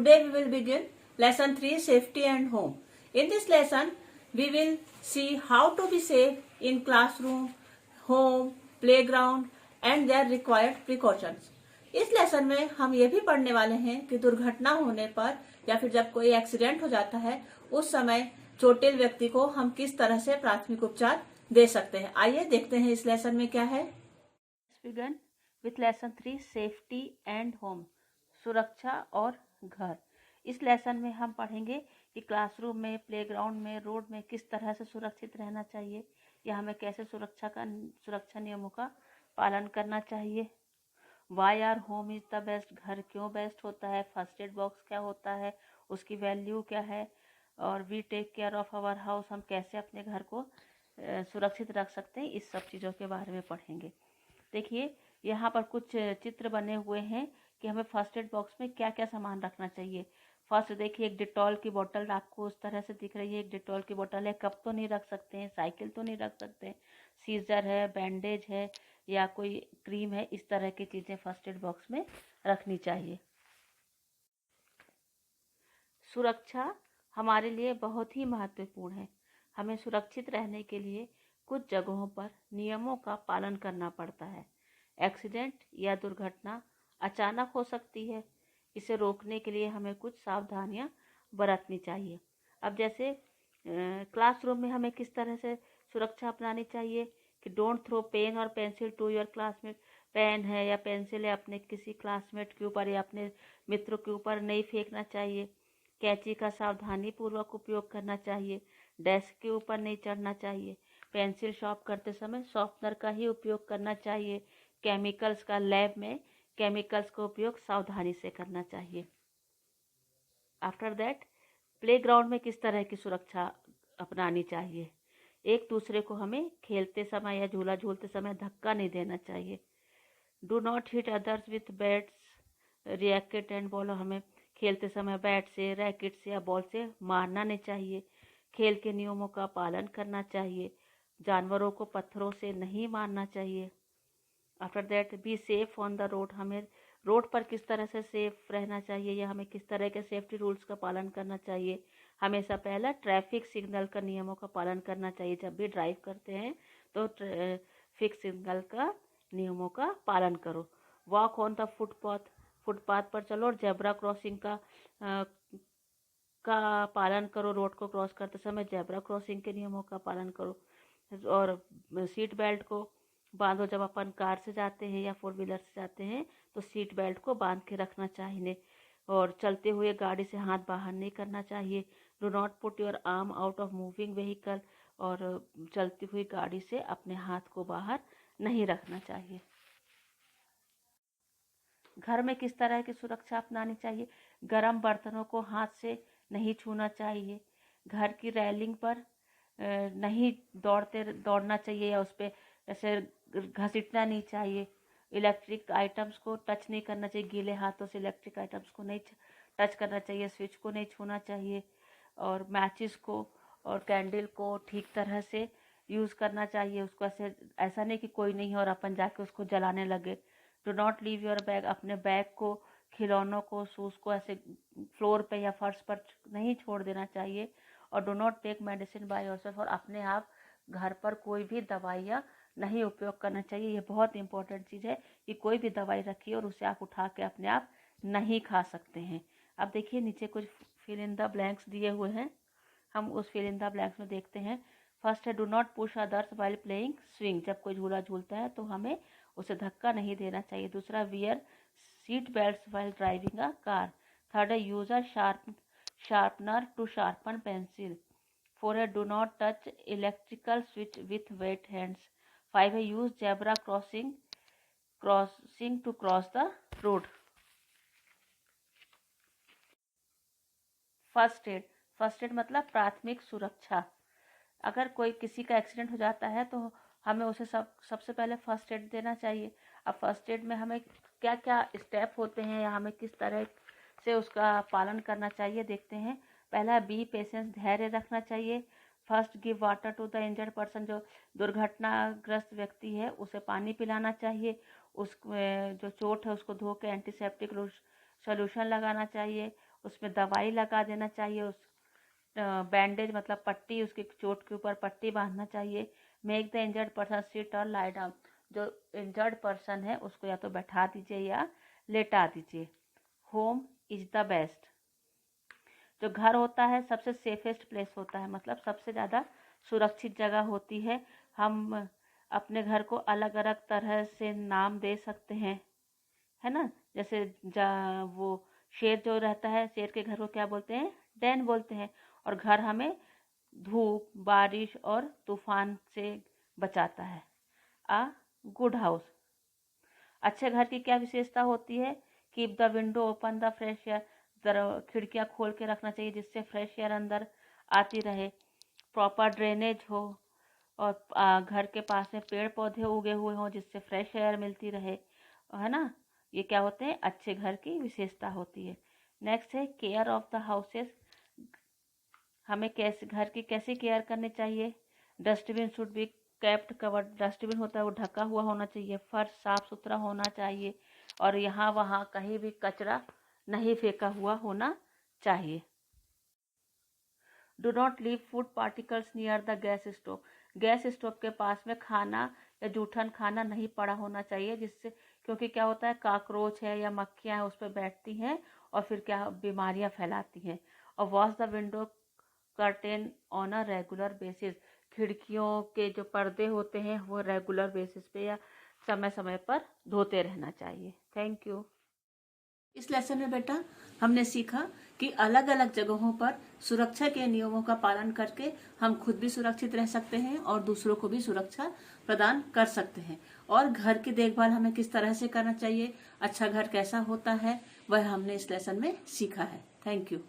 Today we will begin lesson 3, Safety and Home. In this lesson we will see how to be safe in classroom, home, playground and their required precautions. इस lesson में हम ये भी पढ़ने वाले हैं कि दुर्घटना होने पर या फिर जब कोई एक्सीडेंट हो जाता है उस समय चोटिल व्यक्ति को हम किस तरह से प्राथमिक उपचार दे सकते हैं। आइए देखते हैं इस लेसन में क्या है। Begin with lesson 3, safety and home, सुरक्षा और घर। इस लेसन में हम पढ़ेंगे कि क्लासरूम में, प्लेग्राउंड में, रोड में किस तरह से सुरक्षित रहना चाहिए या हमें कैसे सुरक्षा नियमों का पालन करना चाहिए। Why are home is the best, घर क्यों बेस्ट होता है, फर्स्ट एड बॉक्स क्या होता है, उसकी वैल्यू क्या है, और we take care of our house, हम कैसे अपने घर को सुरक्षित रख सकते हैं। इस सब चीज़ों के बारे में पढ़ेंगे। देखिए यहाँ पर कुछ चित्र बने हुए हैं कि हमें फर्स्ट एड बॉक्स में क्या क्या सामान रखना चाहिए। फर्स्ट देखिए, एक डिटॉल की बोतल आपको उस तरह से दिख रही है, एक डिटॉल की बोतल है। कप तो नहीं रख सकते हैं, साइकिल तो नहीं रख सकते हैं, सीजर है, बैंडेज है या कोई क्रीम है, इस तरह की चीज़ें फर्स्ट एड बॉक्स में रखनी चाहिए। सुरक्षा हमारे लिए बहुत ही महत्वपूर्ण है। हमें सुरक्षित रहने के लिए कुछ जगहों पर नियमों का पालन करना पड़ता है। एक्सीडेंट या दुर्घटना अचानक हो सकती है, इसे रोकने के लिए हमें कुछ सावधानियां बरतनी चाहिए। अब जैसे क्लासरूम में हमें किस तरह से सुरक्षा अपनानी चाहिए कि डोंट थ्रो पेन और pencil to your classmate. Pen है या पेंसिल है अपने किसी क्लासमेट के ऊपर या अपने मित्रों के ऊपर नहीं फेंकना चाहिए। कैंची का सावधानी पूर्वक उपयोग करना चाहिए। डेस्क के ऊपर नहीं चढ़ना चाहिए। पेंसिल शॉर्प करते समय शॉर्पनर का ही उपयोग करना चाहिए। केमिकल्स का लैब में केमिकल्स का उपयोग सावधानी से करना चाहिए। आफ्टर दैट प्लेग्राउंड में किस तरह की सुरक्षा अपनानी चाहिए। एक दूसरे को हमें खेलते समय या झूला झूलते समय धक्का नहीं देना चाहिए। Do not hit others with bats, racket and ball, हमें खेलते समय बैट से, रैकेट से या बॉल से मारना नहीं चाहिए। खेल के नियमों का पालन करना चाहिए। जानवरों को पत्थरों से नहीं मारना चाहिए। After that be safe on the road, हमें रोड पर किस तरह से सेफ रहना चाहिए या हमें किस तरह के सेफ्टी रूल्स का पालन करना चाहिए। हमेशा पहला ट्रैफिक सिग्नल का नियमों का पालन करना चाहिए। जब भी ड्राइव करते हैं तो ट्रैफिक सिग्नल का नियमों का पालन करो। वॉक ऑन द फुटपाथ पर चलो और जेब्रा क्रॉसिंग का पालन करो। रोड को क्रॉस करते समय जेब्रा क्रॉसिंग के नियमों का पालन करो। और सीट बेल्ट को बांधो। जब अपन कार से जाते हैं या 4 व्हीलर से जाते हैं तो सीट बेल्ट को बांध के रखना चाहिए। और चलते हुए गाड़ी से हाथ बाहर नहीं करना चाहिए। Do not put your arm out of moving vehicle, और चलती हुई गाड़ी से अपने हाथ को बाहर नहीं रखना चाहिए। घर में किस तरह की सुरक्षा अपनानी चाहिए। गर्म बर्तनों को हाथ से नहीं छूना चाहिए। घर की रेलिंग पर नहीं दौड़ना चाहिए या उस पर ऐसे घसीटना नहीं चाहिए। इलेक्ट्रिक आइटम्स को टच नहीं करना चाहिए। गीले हाथों से इलेक्ट्रिक आइटम्स को नहीं टच करना चाहिए। स्विच को नहीं छूना चाहिए। और मैचिस को और कैंडल को ठीक तरह से यूज़ करना चाहिए। उसको ऐसा नहीं कि कोई नहीं है और अपन जाके उसको जलाने लगे। Do not leave your bag, अपने बैग को, खिलौनों को, शूज़ को ऐसे फ्लोर पे या फर्श पर नहीं छोड़ देना चाहिए। और do not take medicine by yourself, और अपने आप घर पर कोई भी दवाइयाँ नहीं उपयोग करना चाहिए। ये बहुत इंपॉर्टेंट चीज़ है कि कोई भी दवाई रखिए और उसे आप उठा के अपने आप नहीं खा सकते हैं। अब देखिए नीचे कुछ फिल इन द ब्लैंक्स दिए हुए हैं, हम उस फिल इन द ब्लैंक्स में देखते हैं। फर्स्ट है do not push others while playing swing, जब कोई झूला झूलता है तो हमें उसे धक्का नहीं देना चाहिए। दूसरा, wear seat belt while driving a car. Third है use a sharpener to sharpen pencil. 4 है do not touch electrical switch with wet hands. 5 है use zebra crossing to cross the road. First aid मतलब प्राथमिक सुरक्षा। अगर कोई किसी का एक्सीडेंट हो जाता है तो हमें उसे सबसे पहले फर्स्ट एड देना चाहिए। अब फर्स्ट एड में हमें क्या क्या स्टेप होते हैं या हमें किस तरह से उसका पालन करना चाहिए देखते हैं। पहला, बी पेशेंस, धैर्य रखना चाहिए। First, give water to the injured person, जो दुर्घटनाग्रस्त व्यक्ति है उसे पानी पिलाना चाहिए। उस जो चोट है उसको धो के एंटीसेप्टिक सोल्यूशन लगाना चाहिए। उसमें दवाई लगा देना चाहिए, उस बैंडेज मतलब पट्टी, उसकी चोट के ऊपर पट्टी बांधना चाहिए। Make the injured person sit और लाई डाउन, जो इंजर्ड पर्सन है उसको या तो बैठा दीजिए या लेटा दीजिए। होम इज द बेस्ट, जो घर होता है सबसे सेफेस्ट प्लेस होता है, मतलब सबसे ज़्यादा सुरक्षित जगह होती है। हम अपने घर को अलग अलग तरह से नाम दे सकते हैं, है ना। जैसे वो शेर जो रहता है, शेर के घर को क्या बोलते हैं, डेन बोलते हैं। और घर हमें धूप, बारिश और तूफान से बचाता है। अ गुड हाउस, अच्छे घर की क्या विशेषता होती है, keep the window open the fresh air, खिड़कियाँ खोल के रखना चाहिए जिससे फ्रेश एयर अंदर आती रहे। प्रॉपर ड्रेनेज हो और घर के पास में पेड़ पौधे उगे हुए हों जिससे फ्रेश एयर मिलती रहे, है ना। ये क्या होते हैं, अच्छे घर की विशेषता होती है। नेक्स्ट है केयर ऑफ द हाउसेस, हमें कैसे घर की कैसे केयर करनी चाहिए। Dustbin should be kept covered, dustbin होता है वो ढका हुआ होना चाहिए। फर्श साफ सुथरा होना चाहिए और यहाँ वहाँ कहीं भी कचरा नहीं फेंका हुआ होना चाहिए। Do not leave food particles near the gas stove, gas stove के पास में खाना या जूठन खाना नहीं पड़ा होना चाहिए, जिससे क्योंकि क्या होता है, काकरोच है या मक्खियाँ हैं उस पर बैठती हैं और फिर क्या बीमारियाँ फैलाती हैं। और wash the window curtain on a regular basis, खिड़कियों के जो पर्दे होते हैं वो रेगुलर बेसिस पे या समय समय पर धोते रहना चाहिए। Thank you. इस लेसन में बेटा हमने सीखा कि अलग अलग जगहों पर सुरक्षा के नियमों का पालन करके हम खुद भी सुरक्षित रह सकते हैं और दूसरों को भी सुरक्षा प्रदान कर सकते हैं। और घर की देखभाल हमें किस तरह से करना चाहिए, अच्छा घर कैसा होता है, वह हमने इस लेसन में सीखा है। Thank you.